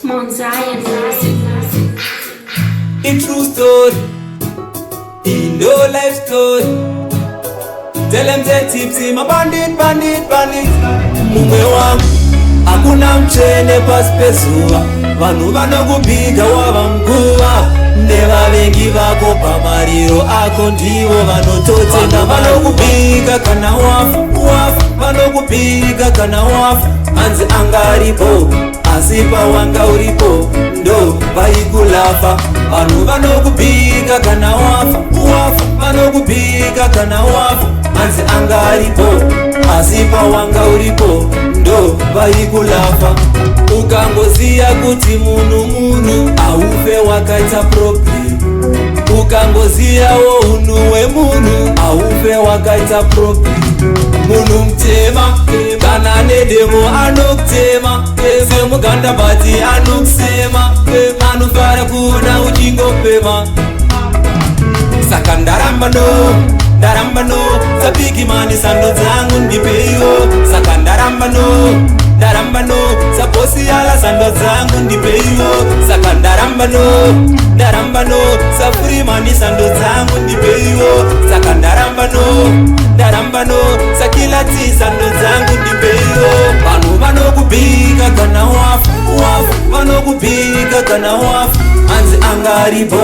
Mount Zion Music. In true story, in no life story. Tell them the tipsy, my bandit. Mume wangu, hakuna mchene pasipesua. Vanhu vanokupiga wavamguva. Neva vengi vako pamariro ako ndivo vanototenda. Vanokupiga kana wafu. Vanokupiga kana wafu. Anzi angaripo, asipa wanga uripo. Ndo vaikulafa. Vanhu vanokupiga kana wafu. Vanokupiga kana wafu. Anzi angaripo, asipa wanga uripo. Ndo vaikulafa. Ukangoziya kuti munu aufe wakaita problem. Ukangoziyawo unu wemunu aufe wakaita problem. Munu mtema kana nedemo anokutema. Semuganda bati anokusema. Anofara kuona uchingopema. Saka ndaramba no sabiki mani sando zangu ndipeyo. Saka ndaramba no saposi ala sando zangu ndipeyo. Saka ndaramba no safuri mani sando zangu ndipeyo. Saka ndaramba no sakilati sando zangu ndipeyo. Vanhu vanokupiga kana wafu. Vanokupiga kana wafu. Anzi angaripo,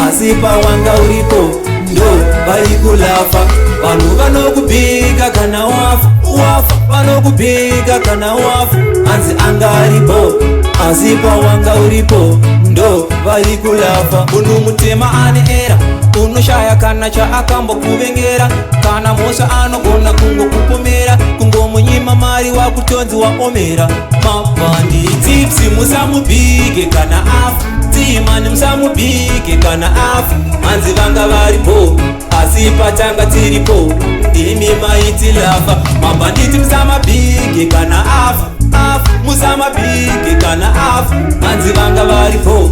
asipa wanga uripo. Ndo vaikulafa. Vanhu vanokupiga kana wafu. Vanokupiga kana wafu. Anzi angaripo, asipa wanga uripo. Ndo vaikulafa. Unu mutema ane era, unoshaya kana cha akambo kuvengera. Kana mosa anogona kungo kupomera. Kungo munyima mari wa kutonzi wa omera. Mapandi tipsi musamupige kana afu. Timani musamupige kana afu. Anzi vanga varipo, asipa tanga tiripo. Imi maiti lafa. Mabanditi musamapige kana afu. Musamapige kana afu. Anzi vanga varipo.